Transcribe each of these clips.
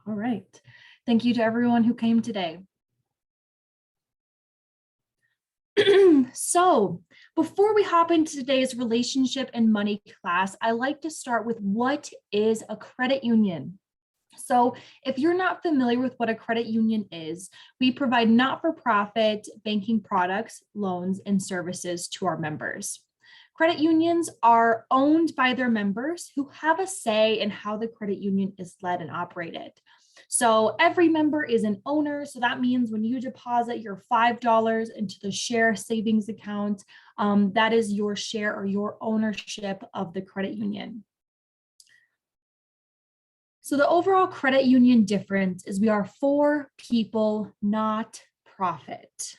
All right. Thank you to everyone who came today. So before we hop into today's relationship and money class, I like to start with what is a credit union? So if you're not familiar with what a credit union is, we provide not-for-profit banking products, loans, and services to our members. Credit unions are owned by their members who have a say in how the credit union is led and operated. So every member is an owner. So that means when you deposit your $5 into the share savings account, that is your share or your ownership of the credit union. So the overall credit union difference is we are for people, not profit.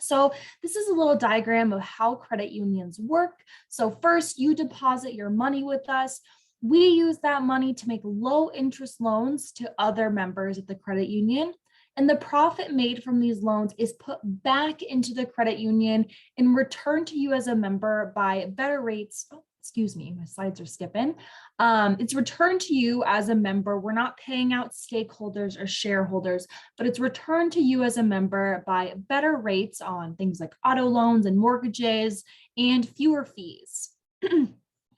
So this is a little diagram of how credit unions work. So first, you deposit your money with us. We use that money to make low interest loans to other members of the credit union. And the profit made from these loans is put back into the credit union and returned to you as a member by better rates. Oh, excuse me, my slides are skipping. It's returned to you as a member. We're not paying out stakeholders or shareholders, but it's returned to you as a member by better rates on things like auto loans and mortgages and fewer fees.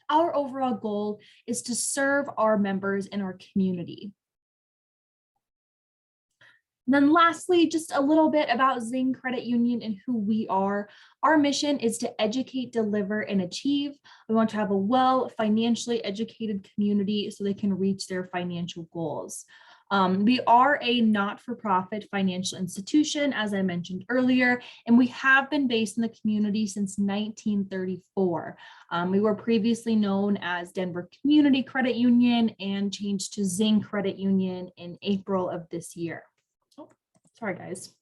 Our overall goal is to serve our members in our community. And then lastly, just a little bit about Zing Credit Union and who we are. Our mission is to educate, deliver, and achieve. We want to have a financially educated community so they can reach their financial goals. We are a not-for-profit financial institution, as I mentioned earlier, and we have been based in the community since 1934. We were previously known as Denver Community Credit Union and changed to Zing Credit Union in April of this year. Oh, sorry, guys.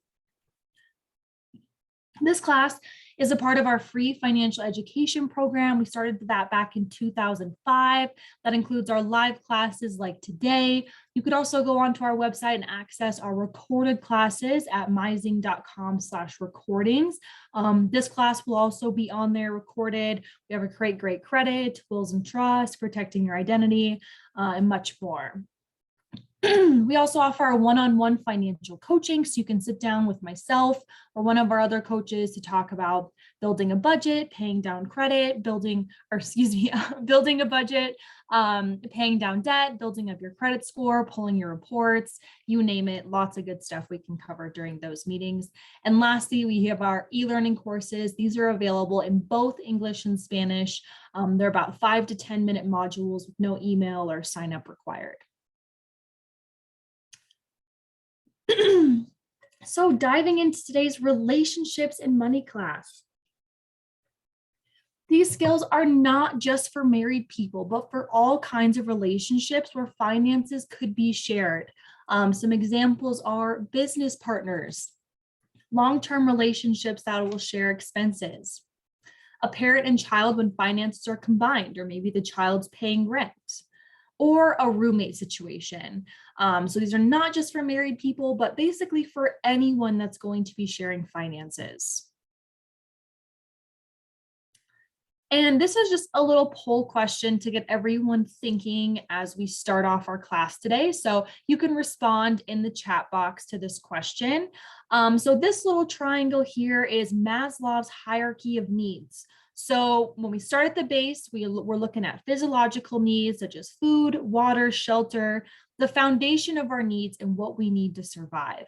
This class is a part of our free financial education program. We started that back in 2005. That includes our live classes like today. You could also go onto our website and access our recorded classes at myzing.com/recordings. This class will also be on there recorded. We have a great credit, wills and trusts, protecting your identity, and much more. We also offer a one-on-one financial coaching, so you can sit down with myself or one of our other coaches to talk about building a budget, paying down credit, building a budget, paying down debt, building up your credit score, pulling your reports, you name it, lots of good stuff we can cover during those meetings. And lastly, we have our e-learning courses. These are available in both English and Spanish. They're about 5 to 10 minute modules with no email or sign up required. So diving into today's relationships and money class. These skills are not just for married people, but for all kinds of relationships where finances could be shared. Some examples are business partners, long-term relationships that will share expenses, a parent and child when finances are combined, or maybe the child's paying rent, or a roommate situation. So these are not just for married people, but basically for anyone that's going to be sharing finances. And this is just a little poll question to get everyone thinking as we start off our class today. So you can respond in the chat box to this question. So this little triangle here is Maslow's hierarchy of needs. So when we start at the base, we're looking at physiological needs such as food, water, shelter, the foundation of our needs and what we need to survive.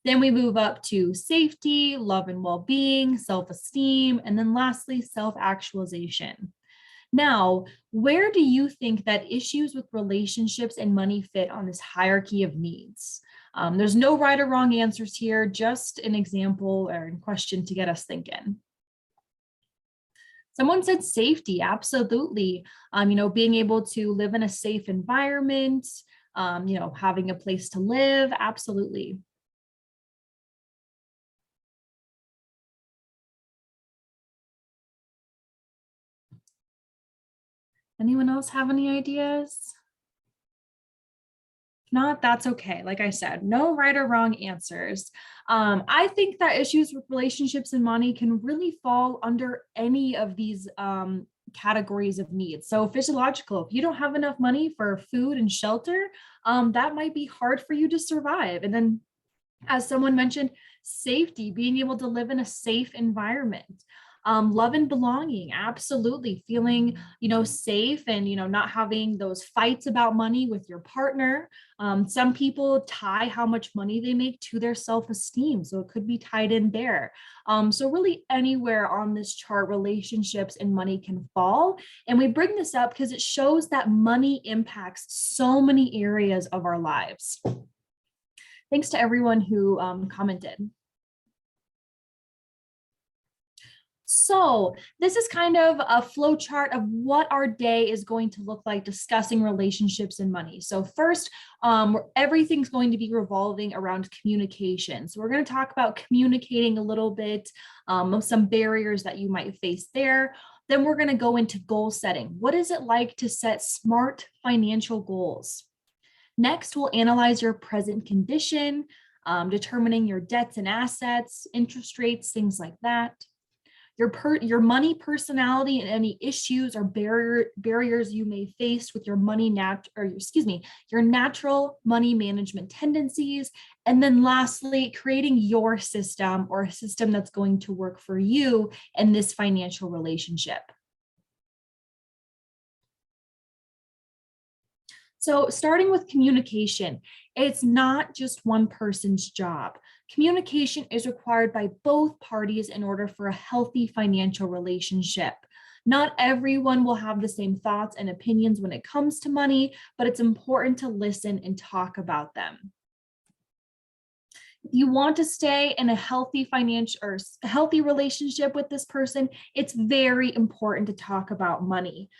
Then we move up to safety, love and well-being, self-esteem, and then lastly, self-actualization. Now, where do you think that issues with relationships and money fit on this hierarchy of needs? There's no right or wrong answers here, just an example or a question to get us thinking. Someone said safety, absolutely. Being able to live in a safe environment, having a place to live, absolutely. Anyone else have any ideas? If not, that's okay. Like I said, no right or wrong answers. I think that issues with relationships and money can really fall under any of these categories of needs. So physiological, if you don't have enough money for food and shelter, that might be hard for you to survive. And then, as someone mentioned, safety, being able to live in a safe environment. Love and belonging, absolutely feeling, safe and, not having those fights about money with your partner. Some people tie how much money they make to their self-esteem. So it could be tied in there. So really anywhere on this chart, relationships and money can fall. And we bring this up because it shows that money impacts so many areas of our lives. Thanks to everyone who commented. So this is kind of a flow chart of what our day is going to look like discussing relationships and money. So first, everything's going to be revolving around communication. So we're going to talk about communicating a little bit, of some barriers that you might face there. Then we're going to go into goal setting. What is it like to set smart financial goals? Next, we'll analyze your present condition, determining your debts and assets, interest rates, things like that. Your money personality and any issues or barriers you may face with your your natural money management tendencies. And then lastly, creating your system or a system that's going to work for you in this financial relationship. So starting with communication, it's not just one person's job. Communication is required by both parties in order for a healthy financial relationship. Not everyone will have the same thoughts and opinions when it comes to money, but it's important to listen and talk about them. If you want to stay in a healthy financial or healthy relationship with this person, it's very important to talk about money.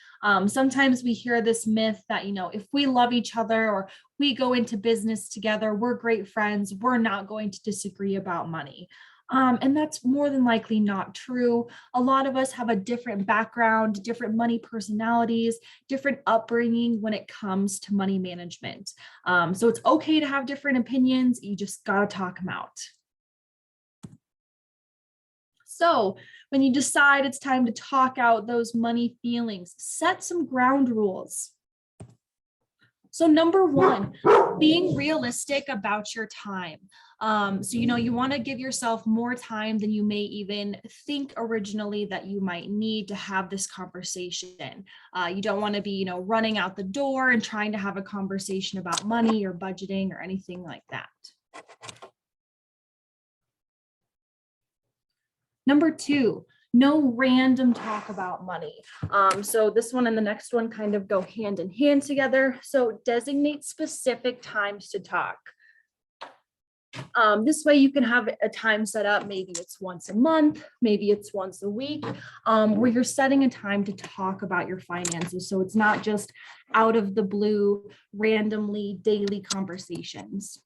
Sometimes we hear this myth that, if we love each other or we go into business together, we're great friends, we're not going to disagree about money. And that's more than likely not true. A lot of us have a different background, different money personalities, different upbringing when it comes to money management. So it's okay to have different opinions. You just got to talk them out. So when you decide it's time to talk out those money feelings, set some ground rules. So number one, being realistic about your time. So, you want to give yourself more time than you may even think originally that you might need to have this conversation. You don't want to be, running out the door and trying to have a conversation about money or budgeting or anything like that. Number two, no random talk about money. So this one and the next one kind of go hand in hand together. So designate specific times to talk. This way you can have a time set up. Maybe it's once a month, maybe it's once a week, where you're setting a time to talk about your finances. So it's not just out of the blue, randomly daily conversations.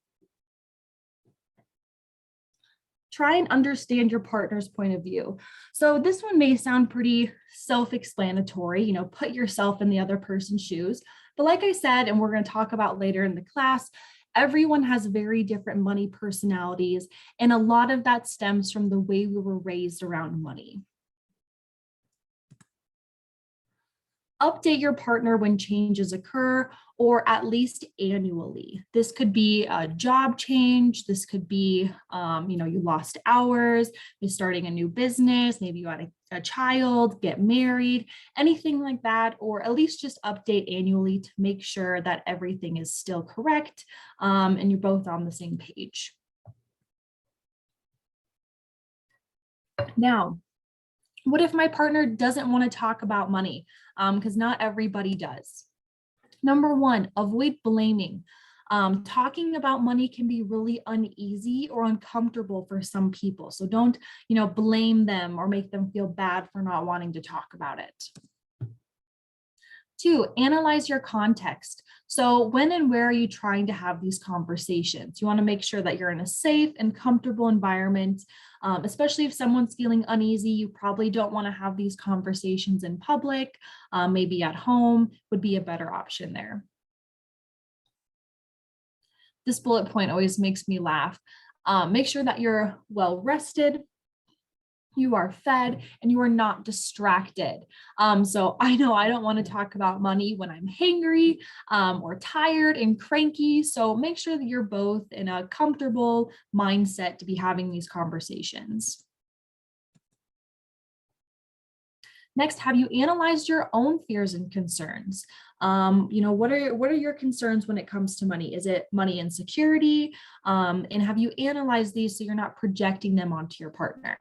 Try and understand your partner's point of view. So this one may sound pretty self-explanatory, put yourself in the other person's shoes. But like I said, and we're going to talk about later in the class, everyone has very different money personalities. And a lot of that stems from the way we were raised around money. Update your partner when changes occur, or at least annually. This could be a job change. This could be, you lost hours, you're starting a new business, maybe you had a child, get married, anything like that, or at least just update annually to make sure that everything is still correct and you're both on the same page. Now, what if my partner doesn't want to talk about money? Because not everybody does. Number one, avoid blaming. Talking about money can be really uneasy or uncomfortable for some people. So don't, blame them or make them feel bad for not wanting to talk about it. Two, analyze your context. So when and where are you trying to have these conversations? You want to make sure that you're in a safe and comfortable environment, especially if someone's feeling uneasy. You probably don't want to have these conversations in public. Maybe at home would be a better option there. This bullet point always makes me laugh. Make sure that you're well rested, you are fed, and you are not distracted. So I know I don't want to talk about money when I'm hangry or tired and cranky. So make sure that you're both in a comfortable mindset to be having these conversations. Next, have you analyzed your own fears and concerns? What are your concerns when it comes to money? Is it money insecurity? And have you analyzed these so you're not projecting them onto your partner?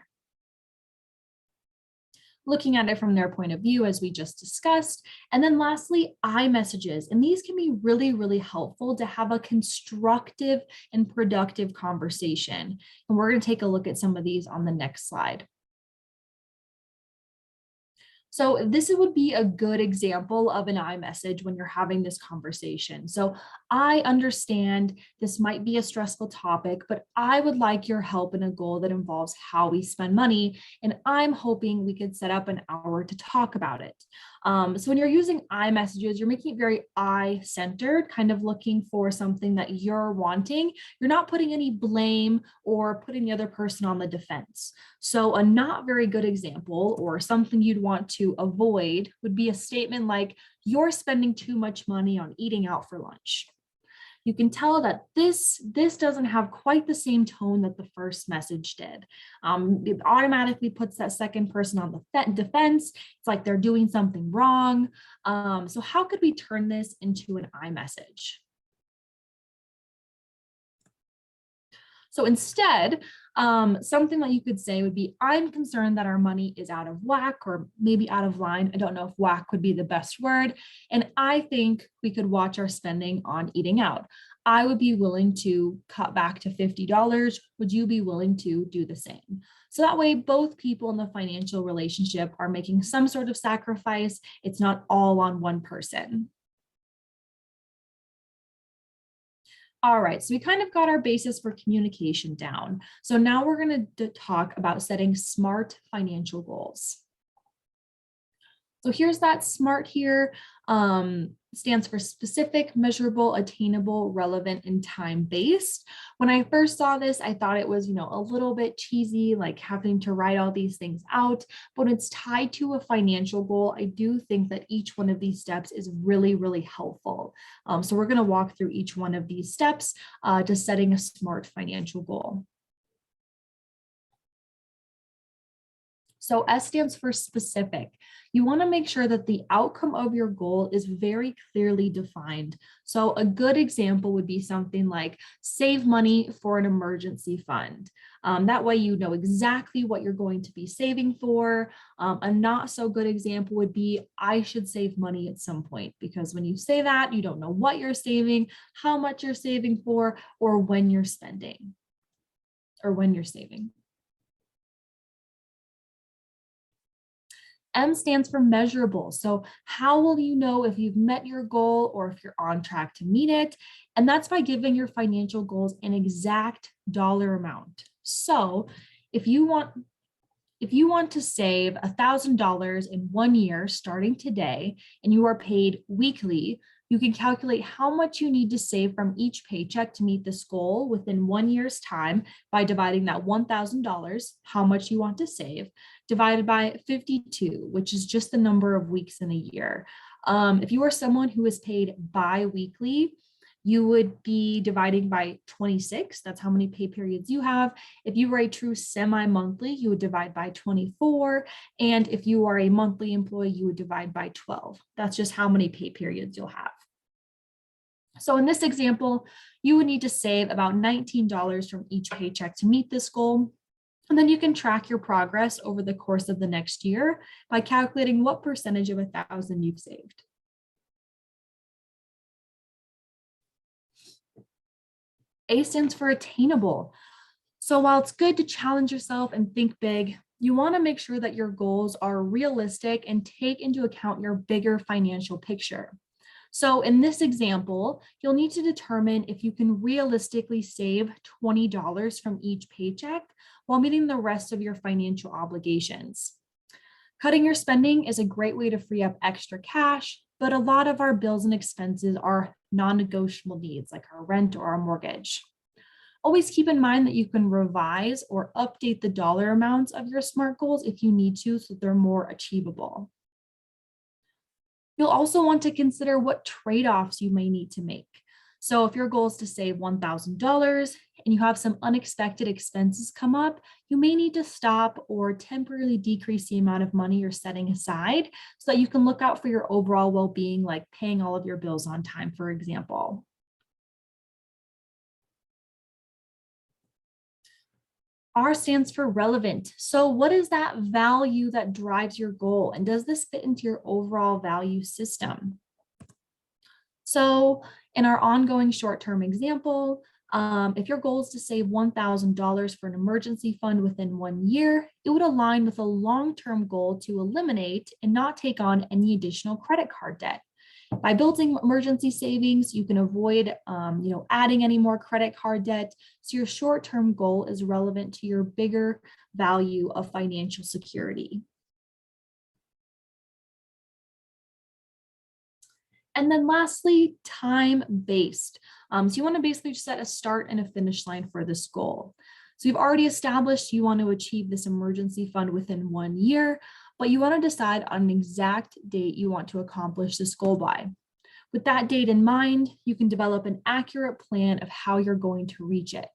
Looking at it from their point of view, as we just discussed. And then lastly, I messages. And these can be really, really helpful to have a constructive and productive conversation. And we're going to take a look at some of these on the next slide. So this would be a good example of an I message when you're having this conversation. So I understand this might be a stressful topic, but I would like your help in a goal that involves how we spend money. And I'm hoping we could set up an hour to talk about it. So when you're using I messages, you're making it very I centered, kind of looking for something that you're wanting. You're not putting any blame or putting the other person on the defense. So a not very good example or something you'd want to avoid would be a statement like, you're spending too much money on eating out for lunch. You can tell that this doesn't have quite the same tone that the first message did. It automatically puts that second person on the defense. It's like they're doing something wrong. So how could we turn this into an I message? So instead, something that you could say would be, I'm concerned that our money is out of whack or maybe out of line. I don't know if whack would be the best word. And I think we could watch our spending on eating out. I would be willing to cut back to $50. Would you be willing to do the same? So that way, both people in the financial relationship are making some sort of sacrifice. It's not all on one person. All right, so we kind of got our basis for communication down. So now we're going to talk about setting SMART financial goals. So here's that SMART here. Stands for specific, measurable, attainable, relevant, and time-based. When I first saw this, I thought it was, a little bit cheesy, like having to write all these things out, but it's tied to a financial goal. I do think that each one of these steps is really, really helpful. So we're going to walk through each one of these steps to setting a SMART financial goal. So S stands for specific. You want to make sure that the outcome of your goal is very clearly defined. So a good example would be something like save money for an emergency fund. That way you know exactly what you're going to be saving for. A not so good example would be I should save money at some point, because when you say that, you don't know what you're saving, how much you're saving for, or when you're spending or when you're saving. M stands for measurable. So how will you know if you've met your goal or if you're on track to meet it? And that's by giving your financial goals an exact dollar amount. So if you want to save $1,000 in 1 year starting today, and you are paid weekly, you can calculate how much you need to save from each paycheck to meet this goal within 1 year's time by dividing that $1,000, how much you want to save, divided by 52, which is just the number of weeks in a year. If you are someone who is paid bi-weekly, you would be dividing by 26. That's how many pay periods you have. If you are a true semi-monthly, you would divide by 24. And if you are a monthly employee, you would divide by 12. That's just how many pay periods you'll have. So in this example, you would need to save about $19 from each paycheck to meet this goal. And then you can track your progress over the course of the next year by calculating what percentage of 1,000 you've saved. A stands for attainable. So while it's good to challenge yourself and think big, you want to make sure that your goals are realistic and take into account your bigger financial picture. So in this example, you'll need to determine if you can realistically save $20 from each paycheck while meeting the rest of your financial obligations. Cutting your spending is a great way to free up extra cash, but a lot of our bills and expenses are non-negotiable needs, like our rent or our mortgage. Always keep in mind that you can revise or update the dollar amounts of your SMART goals if you need to, so they're more achievable. You'll also want to consider what trade-offs you may need to make. So if your goal is to save $1,000 and you have some unexpected expenses come up, you may need to stop or temporarily decrease the amount of money you're setting aside so that you can look out for your overall well-being, like paying all of your bills on time, for example. R stands for relevant. So what is that value that drives your goal? And does this fit into your overall value system? So in our ongoing short-term example, if your goal is to save $1,000 for an emergency fund within 1 year, it would align with a long-term goal to eliminate and not take on any additional credit card debt. By building emergency savings, you can avoid adding any more credit card debt. So your short-term goal is relevant to your bigger value of financial security. And then lastly, time-based. So you want to basically just set a start and a finish line for this goal. So you've already established you want to achieve this emergency fund within 1 year, but you want to decide on an exact date you want to accomplish this goal by. With that date in mind, you can develop an accurate plan of how you're going to reach it.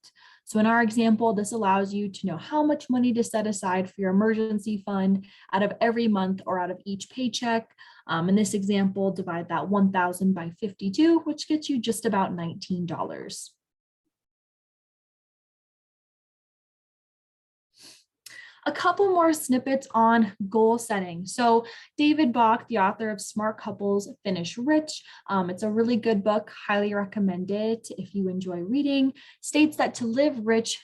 So in our example, this allows you to know how much money to set aside for your emergency fund out of every month or out of each paycheck. In this example, divide that 1,000 by 52, which gets you just about $19. A couple more snippets on goal setting. So David Bach, the author of Smart Couples Finish Rich, it's a really good book, highly recommend it if you enjoy reading, states that to live rich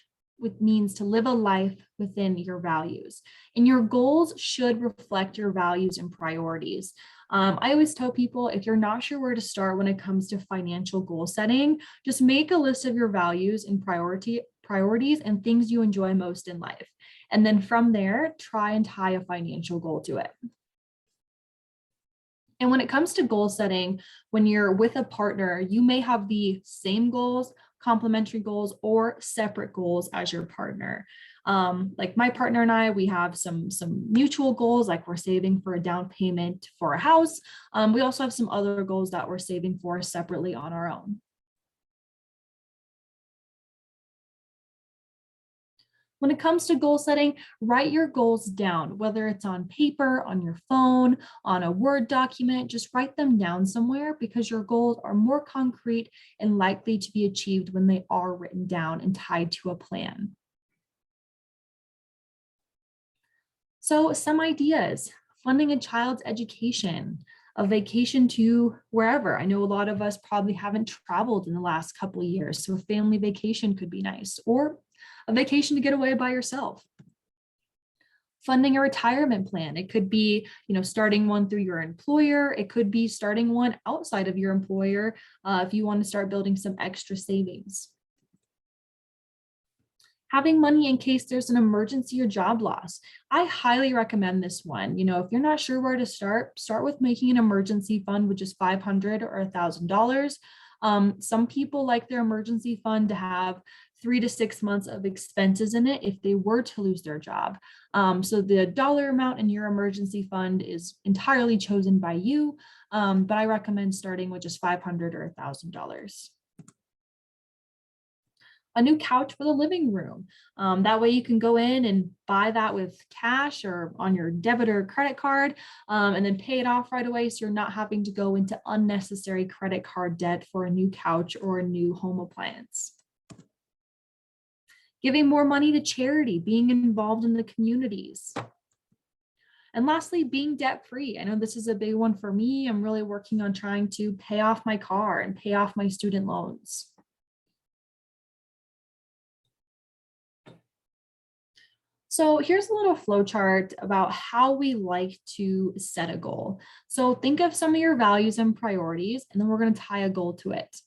means to live a life within your values. And your goals should reflect your values and priorities. I always tell people, if you're not sure where to start when it comes to financial goal setting, just make a list of your values and priorities and things you enjoy most in life. And then from there, try and tie a financial goal to it. And when it comes to goal setting, when you're with a partner, you may have the same goals, complementary goals, or separate goals as your partner. Like my partner and I, we have some mutual goals, like we're saving for a down payment for a house. We also have some other goals that we're saving for separately on our own. When it comes to goal setting, write your goals down, whether it's on paper, on your phone, on a Word document, just write them down somewhere because your goals are more concrete and likely to be achieved when they are written down and tied to a plan. So some ideas: funding a child's education, a vacation to wherever. I know a lot of us probably haven't traveled in the last couple of years, so a family vacation could be nice, or a vacation to get away by yourself. Funding a retirement plan. It could be, starting one through your employer. It could be starting one outside of your employer if you want to start building some extra savings. Having money in case there's an emergency or job loss. I highly recommend this one. If you're not sure where to start with making an emergency fund, which is $500 or $1,000. Some people like their emergency fund to have 3 to 6 months of expenses in it if they were to lose their job. So the dollar amount in your emergency fund is entirely chosen by you, but I recommend starting with just $500 or $1,000. A new couch for the living room. That way you can go in and buy that with cash or on your debit or credit card, and then pay it off right away, so you're not having to go into unnecessary credit card debt for a new couch or a new home appliance. Giving more money to charity, being involved in the communities. And lastly, being debt-free. I know this is a big one for me. I'm really working on trying to pay off my car and pay off my student loans. So here's a little flow chart about how we like to set a goal. So think of some of your values and priorities, and then we're going to tie a goal to it.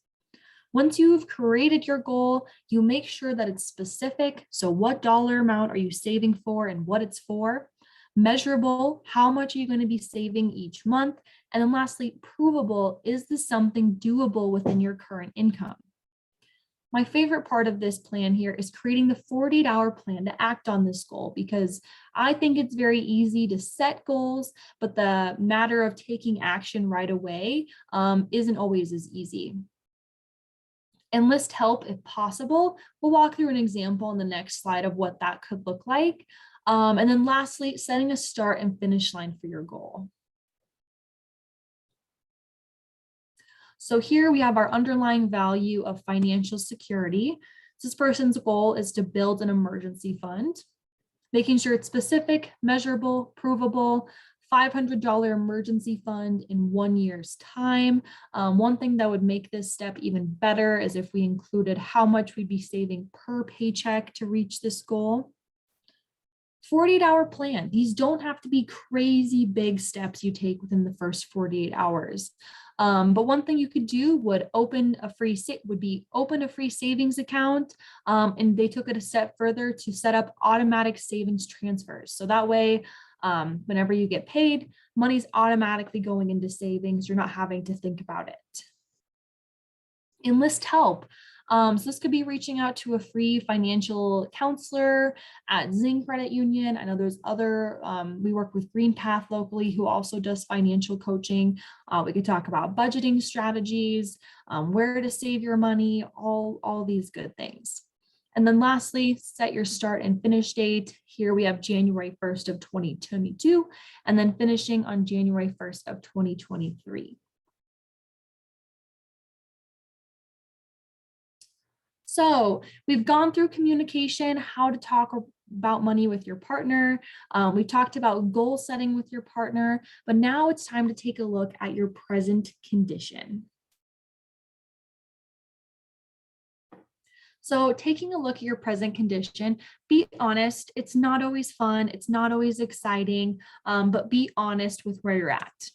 Once you've created your goal, you make sure that it's specific. So what dollar amount are you saving for and what it's for? Measurable, how much are you going to be saving each month? And then lastly, provable, is this something doable within your current income? My favorite part of this plan here is creating the 48-hour plan to act on this goal, because I think it's very easy to set goals, but the matter of taking action right away isn't always as easy. Enlist help if possible. We'll walk through an example in the next slide of what that could look like. And then lastly, setting a start and finish line for your goal. So here we have our underlying value of financial security. This person's goal is to build an emergency fund, making sure it's specific, measurable, provable, $500 emergency fund in 1 year's time. One thing that would make this step even better is if we included how much we'd be saving per paycheck to reach this goal. 48-hour plan. These don't have to be crazy big steps you take within the first 48 hours. But one thing you could do would open a free savings account, and they took it a step further to set up automatic savings transfers. So that way, whenever you get paid, money's automatically going into savings. You're not having to think about it. Enlist help. So this could be reaching out to a free financial counselor at Zing Credit Union. I know there's other, we work with Green Path locally who also does financial coaching. We could talk about budgeting strategies, where to save your money, all these good things. And then lastly, set your start and finish date. Here we have January 1st of 2022, and then finishing on January 1st of 2023. So we've gone through communication, how to talk about money with your partner. We talked about goal setting with your partner, but now it's time to take a look at your present condition. So taking a look at your present condition, be honest. It's not always fun. It's not always exciting, but be honest with where you're at.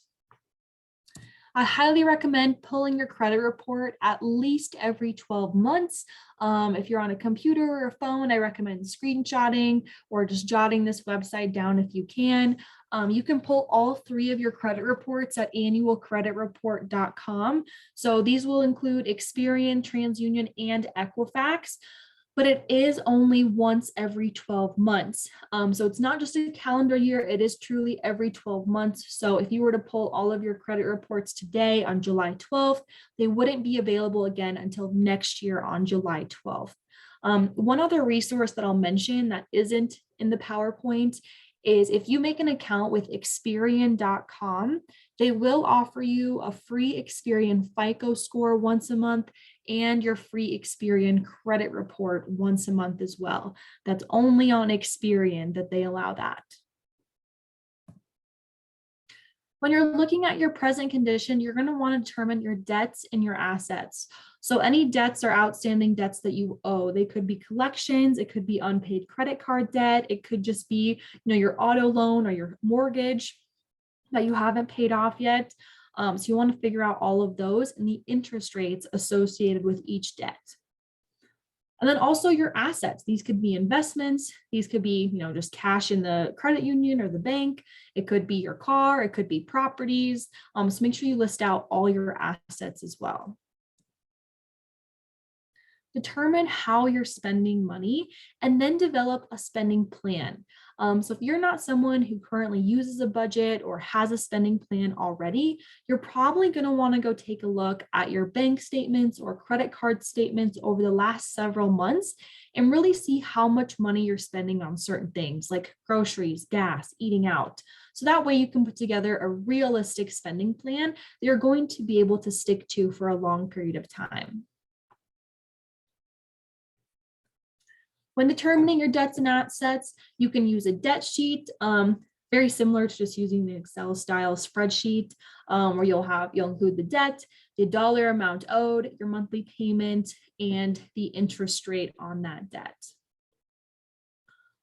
I highly recommend pulling your credit report at least every 12 months. If you're on a computer or a phone, I recommend screenshotting or just jotting this website down if you can. You can pull all 3 of your credit reports at annualcreditreport.com. So these will include Experian, TransUnion, and Equifax. But it is only once every 12 months. So it's not just a calendar year, it is truly every 12 months. So if you were to pull all of your credit reports today on July 12th, they wouldn't be available again until next year on July 12th. One other resource that I'll mention that isn't in the PowerPoint is if you make an account with Experian.com, they will offer you a free Experian FICO score once a month and your free Experian credit report once a month as well. That's only on Experian that they allow that. When you're looking at your present condition, you're going to want to determine your debts and your assets. So any debts or outstanding debts that you owe, they could be collections, it could be unpaid credit card debt, it could just be, your auto loan or your mortgage that you haven't paid off yet. So you want to figure out all of those and the interest rates associated with each debt. And then also your assets. These could be investments. These could be, just cash in the credit union or the bank. It could be your car. It could be properties. So make sure you list out all your assets as well. Determine how you're spending money and then develop a spending plan. So if you're not someone who currently uses a budget or has a spending plan already, you're probably going to want to go take a look at your bank statements or credit card statements over the last several months and really see how much money you're spending on certain things like groceries, gas, eating out. So that way you can put together a realistic spending plan that you're going to be able to stick to for a long period of time. When determining your debts and assets, you can use a debt sheet, very similar to just using the Excel style spreadsheet, where you'll include the debt, the dollar amount owed, your monthly payment, and the interest rate on that debt.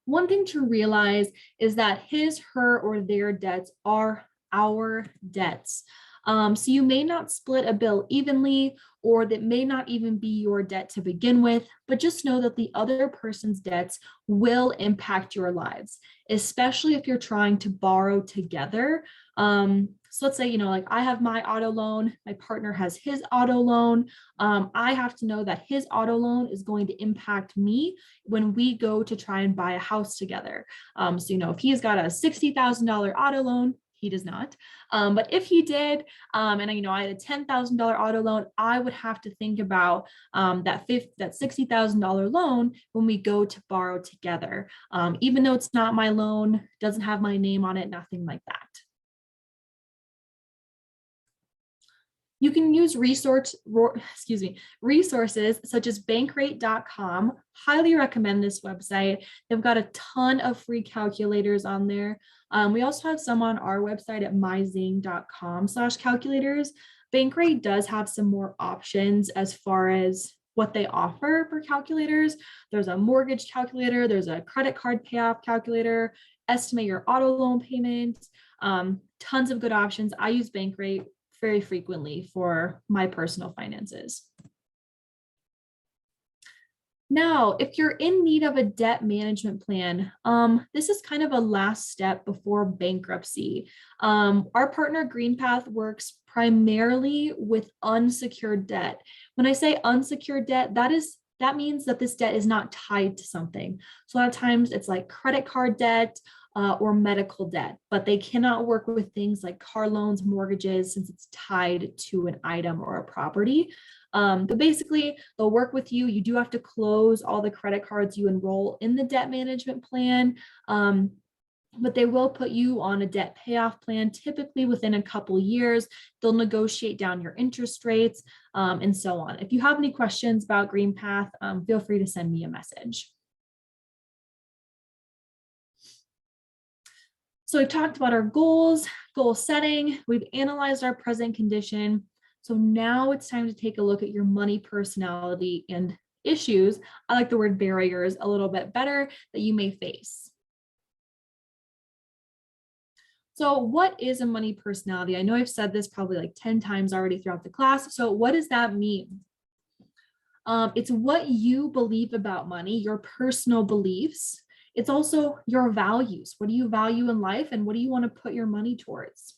One thing to realize is that his, her, or their debts are our debts. So you may not split a bill evenly, or that may not even be your debt to begin with, but just know that the other person's debts will impact your lives, especially if you're trying to borrow together. So let's say, like I have my auto loan, my partner has his auto loan. I have to know that his auto loan is going to impact me when we go to try and buy a house together. So, if he's got a $60,000 auto loan, he does not. But if he did, and I had a $10,000 auto loan, I would have to think about that $60,000 loan when we go to borrow together. Even though it's not my loan, doesn't have my name on it, nothing like that. You can use resources such as bankrate.com. Highly recommend this website. They've got a ton of free calculators on there. We also have some on our website at myzing.com/calculators. Bankrate does have some more options as far as what they offer for calculators. There's a mortgage calculator, there's a credit card payoff calculator, estimate your auto loan payment, tons of good options. I use Bankrate very frequently for my personal finances. Now, if you're in need of a debt management plan, this is kind of a last step before bankruptcy. Our partner GreenPath works primarily with unsecured debt. When I say unsecured debt, that means that this debt is not tied to something. So a lot of times it's like credit card debt, or medical debt, but they cannot work with things like car loans, mortgages, since it's tied to an item or a property. But basically, they'll work with you. You do have to close all the credit cards you enroll in the debt management plan. But they will put you on a debt payoff plan, typically within a couple years. They'll negotiate down your interest rates, and so on. If you have any questions about GreenPath, feel free to send me a message. So we've talked about our goals, goal setting, we've analyzed our present condition. So now it's time to take a look at your money personality and issues. I like the word barriers a little bit better that you may face. So what is a money personality? I know I've said this probably like 10 times already throughout the class. So what does that mean? It's what you believe about money, your personal beliefs. It's also your values. What do you value in life and what do you want to put your money towards?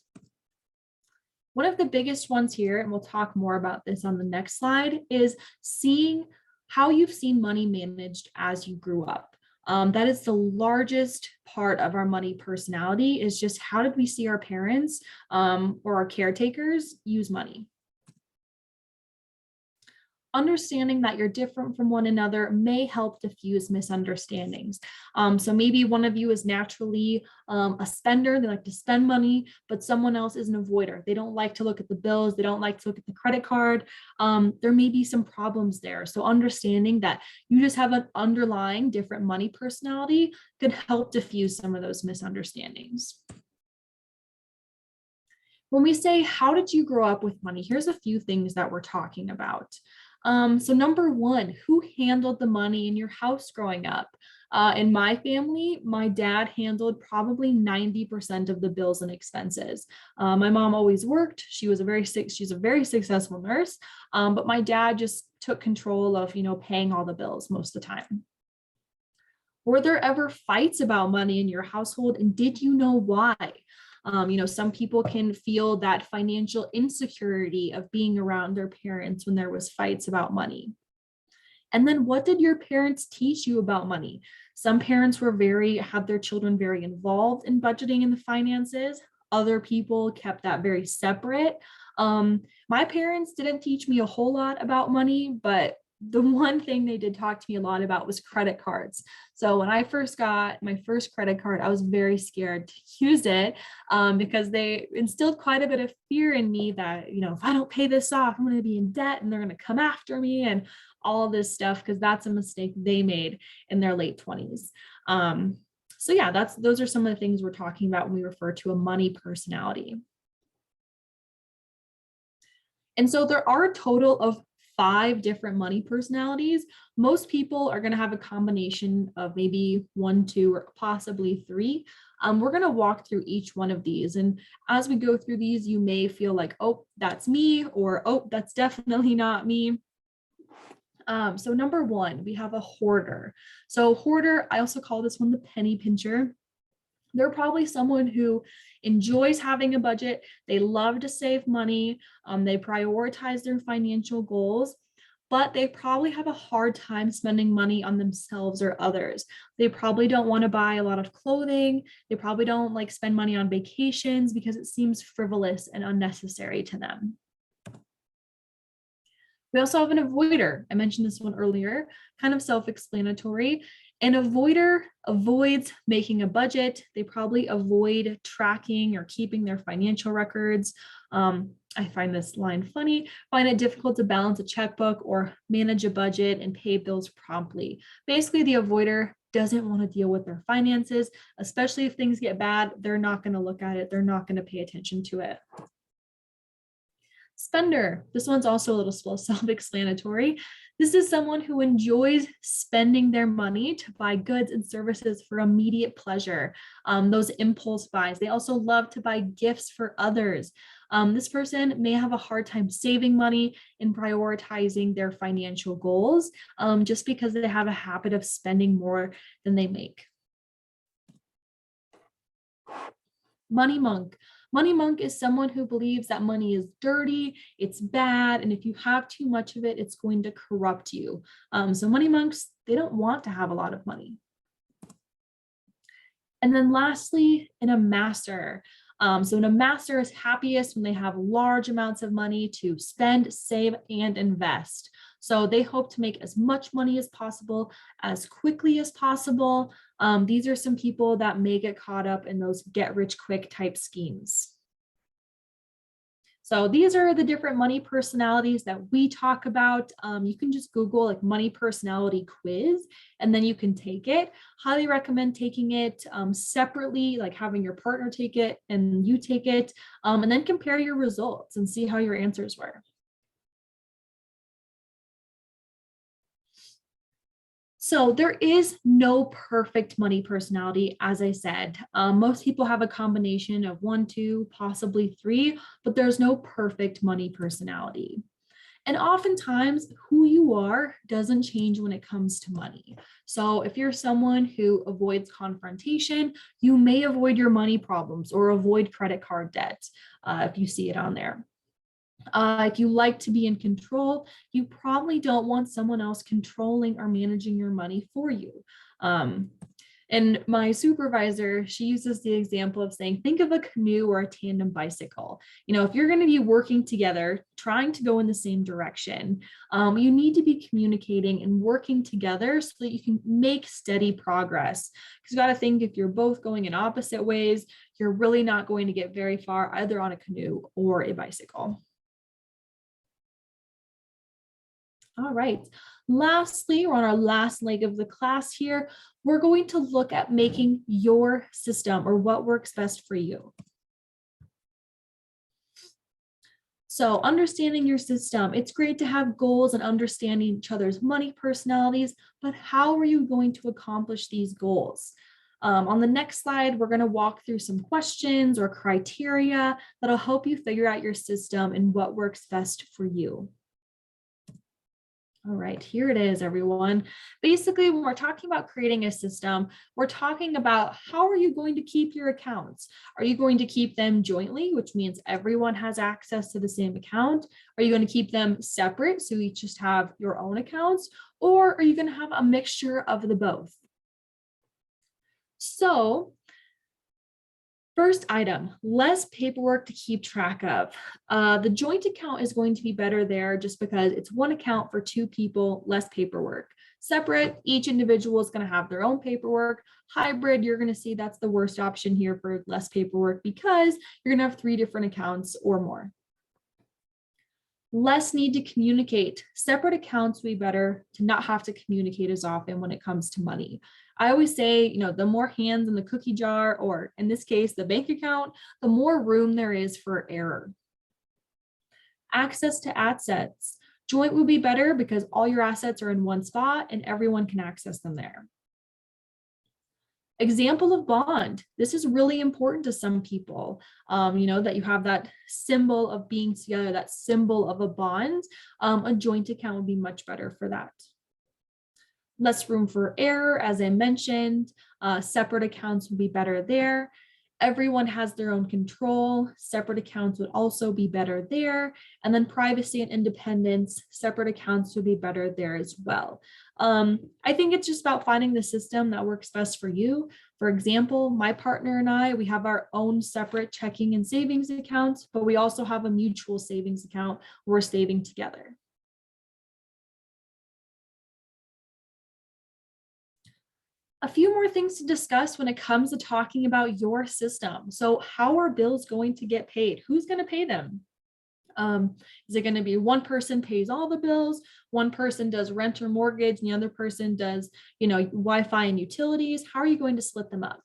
One of the biggest ones here, and we'll talk more about this on the next slide, is seeing how you've seen money managed as you grew up. That is the largest part of our money personality, is just how did we see our parents or our caretakers use money? Understanding that you're different from one another may help diffuse misunderstandings. So maybe one of you is naturally a spender, they like to spend money, but someone else is an avoider. They don't like to look at the bills, they don't like to look at the credit card. There may be some problems there. So understanding that you just have an underlying different money personality could help diffuse some of those misunderstandings. When we say, how did you grow up with money? Here's a few things that we're talking about. So number one, who handled the money in your house growing up? In my family, my dad handled probably 90% of the bills and expenses. My mom always worked. She's a very successful nurse. But my dad just took control of, paying all the bills most of the time. Were there ever fights about money in your household? And did you know why? Some people can feel that financial insecurity of being around their parents when there was fights about money. And then what did your parents teach you about money? Some parents had their children very involved in budgeting and the finances. Other people kept that very separate. My parents didn't teach me a whole lot about money, but the one thing they did talk to me a lot about was credit cards. So when I first got my first credit card, I was very scared to use it because they instilled quite a bit of fear in me that, if I don't pay this off, I'm going to be in debt and they're going to come after me and all this stuff, because that's a mistake they made in their late 20s. So yeah, those are some of the things we're talking about when we refer to a money personality. And so there are a total of 5 different money personalities. Most people are going to have a combination of maybe 1, 2, or possibly 3. We're going to walk through each one of these. And as we go through these, you may feel like, oh, that's me, or, oh, that's definitely not me. So number 1, we have a hoarder. So hoarder, I also call this one the penny pincher. They're probably someone who enjoys having a budget. They love to save money. They prioritize their financial goals, but they probably have a hard time spending money on themselves or others. They probably don't want to buy a lot of clothing. They probably don't like spend money on vacations because it seems frivolous and unnecessary to them. We also have an avoider. I mentioned this one earlier, kind of self-explanatory. An avoider avoids making a budget. They probably avoid tracking or keeping their financial records. I find this line funny, find it difficult to balance a checkbook or manage a budget and pay bills promptly. Basically, the avoider doesn't want to deal with their finances, especially if things get bad. They're not going to look at it. They're not going to pay attention to it. Spender. This one's also a little self-explanatory. This is someone who enjoys spending their money to buy goods and services for immediate pleasure. Those impulse buys. They also love to buy gifts for others. This person may have a hard time saving money and prioritizing their financial goals just because they have a habit of spending more than they make. Money monk. Money monk is someone who believes that money is dirty, it's bad, and if you have too much of it, it's going to corrupt you. So money monks, they don't want to have a lot of money. And then lastly, an amasser. So an amasser is happiest when they have large amounts of money to spend, save, and invest. So they hope to make as much money as possible, as quickly as possible. These are some people that may get caught up in those get rich quick type schemes. So these are the different money personalities that we talk about. You can just Google like money personality quiz, and then you can take it. Highly recommend taking it separately, like having your partner take it and you take it, and then compare your results and see how your answers were. So there is no perfect money personality, as I said. Most people have a combination of 1, 2, possibly 3, but there's no perfect money personality. And oftentimes, who you are doesn't change when it comes to money. So if you're someone who avoids confrontation, you may avoid your money problems or avoid credit card debt if you see it on there. If you like to be in control, you probably don't want someone else controlling or managing your money for you. And my supervisor, she uses the example of saying, think of a canoe or a tandem bicycle. You know, if you're going to be working together, trying to go in the same direction, you need to be communicating and working together so that you can make steady progress. Because you got to think, if you're both going in opposite ways, you're really not going to get very far either on a canoe or a bicycle. All right. Lastly, we're on our last leg of the class here. We're going to look at making your system or what works best for you. So understanding your system, it's great to have goals and understanding each other's money personalities, but how are you going to accomplish these goals? On the next slide, we're going to walk through some questions or criteria that'll help you figure out your system and what works best for you. All right, here it is, everyone. Basically, when we're talking about creating a system, we're talking about how are you going to keep your accounts? Are you going to keep them jointly, which means everyone has access to the same account? Are you going to keep them separate, so you just have your own accounts? Or are you going to have a mixture of the both? So, first item, less paperwork to keep track of. The joint account is going to be better there just because it's one account for 2 people, less paperwork. Separate, each individual is going to have their own paperwork. Hybrid, you're going to see that's the worst option here for less paperwork because you're going to have 3 different accounts or more. Less need to communicate. Separate accounts would be better to not have to communicate as often when it comes to money. I always say, you know, the more hands in the cookie jar, or in this case, the bank account, the more room there is for error. Access to assets. Joint would be better because all your assets are in one spot and everyone can access them there. Example of bond. This is really important to some people, you know, that you have that symbol of being together, that symbol of a bond. A joint account would be much better for that. Less room for error, as I mentioned. Separate accounts would be better there. Everyone has their own control. Separate accounts would also be better there. And then privacy and independence, separate accounts would be better there as well. I think it's just about finding the system that works best for you. For example, my partner and I, we have our own separate checking and savings accounts, but we also have a mutual savings account where we're saving together. A few more things to discuss when it comes to talking about your system. So how are bills going to get paid? Who's going to pay them? Is it going to be one person pays all the bills, one person does rent or mortgage, and the other person does, Wi-Fi and utilities? How are you going to split them up?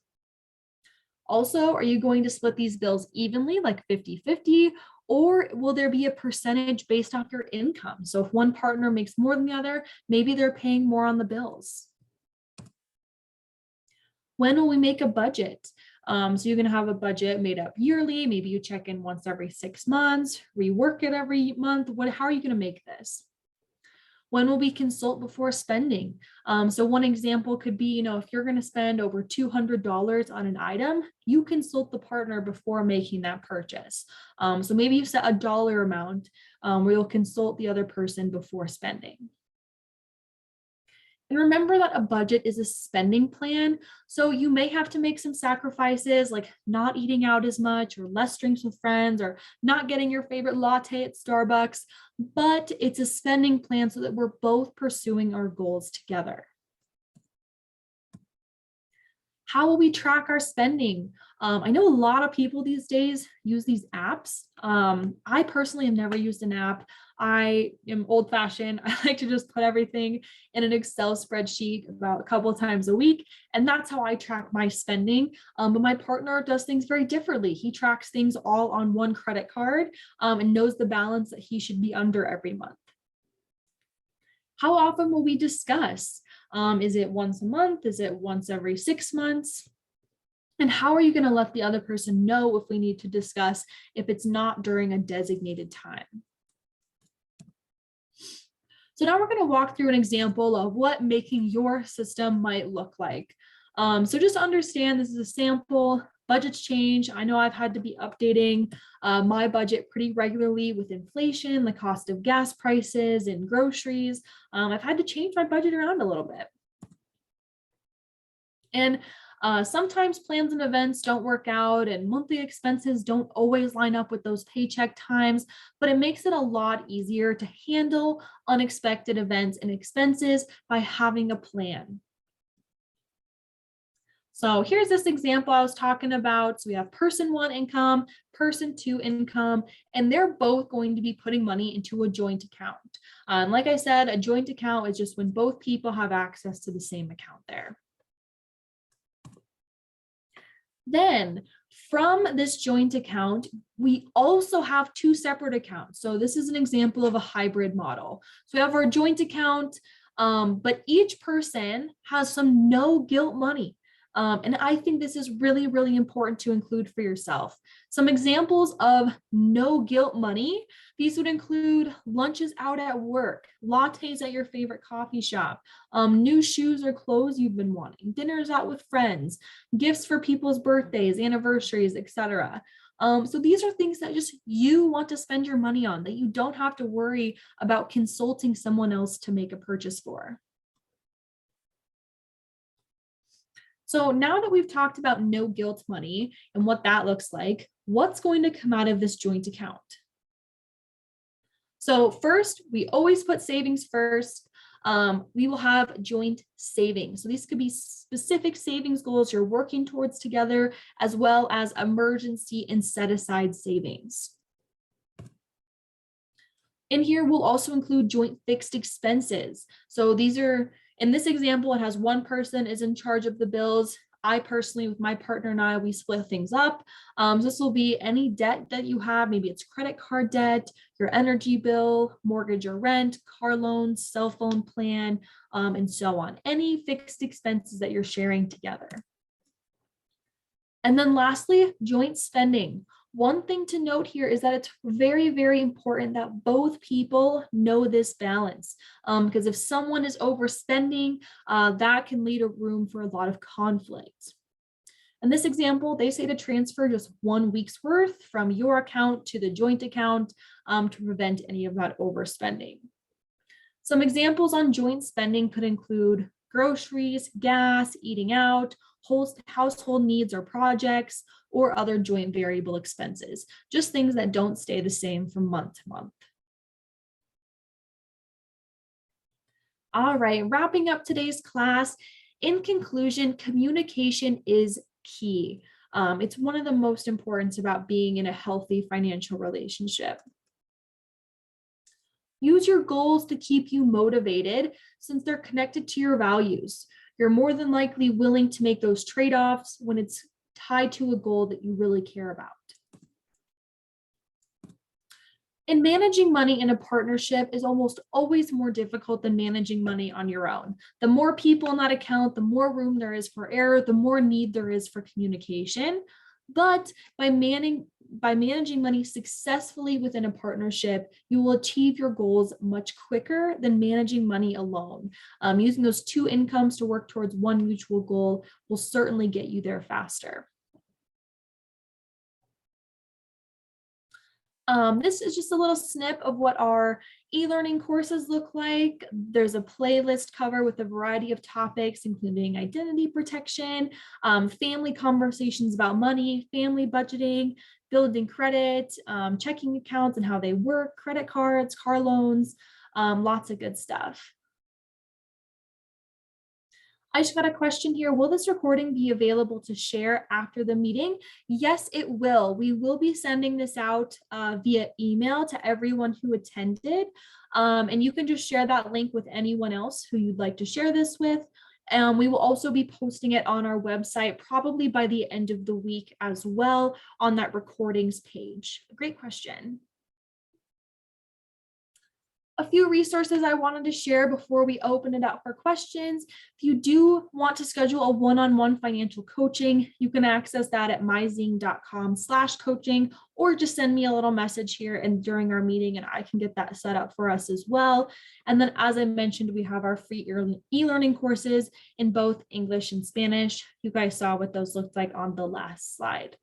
Also, are you going to split these bills evenly, like 50-50, or will there be a percentage based off your income? So if one partner makes more than the other, maybe they're paying more on the bills. When will we make a budget? So you're going to have a budget made up yearly. Maybe you check in once every 6 months, rework it every month. How are you going to make this? When will we consult before spending? So one example could be, if you're going to spend over $200 on an item, you consult the partner before making that purchase. So maybe you set a dollar amount where you'll consult the other person before spending. And remember that a budget is a spending plan. So you may have to make some sacrifices like not eating out as much or less drinks with friends or not getting your favorite latte at Starbucks, but it's a spending plan so that we're both pursuing our goals together. How will we track our spending? I know a lot of people these days use these apps. I personally have never used an app. I am old fashioned. I like to just put everything in an Excel spreadsheet about a couple of times a week. And that's how I track my spending. But my partner does things very differently. He tracks things all on one credit card and knows the balance that he should be under every month. How often will we discuss? Is it once a month? Is it once every 6 months? And how are you going to let the other person know if we need to discuss if it's not during a designated time? So now we're going to walk through an example of what making your system might look like. So just understand this is a sample. Budgets change. I know I've had to be updating my budget pretty regularly with inflation, the cost of gas prices and groceries. I've had to change my budget around a little bit. And sometimes plans and events don't work out and monthly expenses don't always line up with those paycheck times, but it makes it a lot easier to handle unexpected events and expenses by having a plan. So here's this example I was talking about. So we have person 1 income, person 2 income, and they're both going to be putting money into a joint account. Like I said, a joint account is just when both people have access to the same account there. Then from this joint account, we also have 2 separate accounts. So this is an example of a hybrid model. So we have our joint account, but each person has some no guilt money. And I think this is really, really important to include for yourself. Some examples of no guilt money. These would include lunches out at work, lattes at your favorite coffee shop, new shoes or clothes you've been wanting, dinners out with friends, gifts for people's birthdays, anniversaries, etc. So these are things that just you want to spend your money on that you don't have to worry about consulting someone else to make a purchase for. So now that we've talked about no guilt money and what that looks like, what's going to come out of this joint account? So first, we always put savings first. We will have joint savings. So these could be specific savings goals you're working towards together, as well as emergency and set aside savings. In here, we'll also include joint fixed expenses. So these are, in this example, it has one person is in charge of the bills. I personally, with my partner and I, we split things up. So this will be any debt that you have. Maybe it's credit card debt, your energy bill, mortgage or rent, car loans, cell phone plan, and so on. Any fixed expenses that you're sharing together. And then lastly, joint spending. One thing to note here is that it's very, very important that both people know this balance, because if someone is overspending, that can lead a room for a lot of conflict. In this example, they say to transfer just 1 week's worth from your account to the joint account to prevent any of that overspending. Some examples on joint spending could include groceries, gas, eating out, household needs or projects, or other joint variable expenses, just things that don't stay the same from month to month. All right, wrapping up today's class. In conclusion, communication is key. It's one of the most important about being in a healthy financial relationship. Use your goals to keep you motivated since they're connected to your values. You're more than likely willing to make those trade-offs when it's tied to a goal that you really care about. And managing money in a partnership is almost always more difficult than managing money on your own. The more people in that account, the more room there is for error, the more need there is for communication. But by managing money successfully within a partnership, you will achieve your goals much quicker than managing money alone. Using those two incomes to work towards one mutual goal will certainly get you there faster. This is just a little snip of what our e-learning courses look like. There's a playlist cover with a variety of topics, including identity protection, family conversations about money, family budgeting, building credit, checking accounts and how they work, credit cards, car loans, lots of good stuff. I just got a question here. Will this recording be available to share after the meeting? Yes, it will. We will be sending this out via email to everyone who attended. And you can just share that link with anyone else who you'd like to share this with. We will also be posting it on our website probably by the end of the week as well on that recordings page. Great question. A few resources I wanted to share before we open it up for questions. If you do want to schedule a one-on-one financial coaching, you can access that at myzine.com/coaching, or just send me a little message here and during our meeting, and I can get that set up for us as well. And then, as I mentioned, we have our free e-learning courses in both English and Spanish. You guys saw what those looked like on the last slide.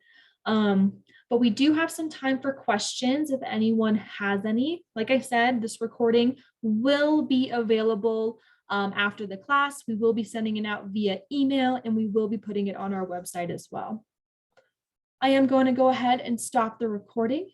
But we do have some time for questions if anyone has any. Like I said, this recording will be available after the class. We will be sending it out via email, and we will be putting it on our website as well. I am going to go ahead and stop the recording.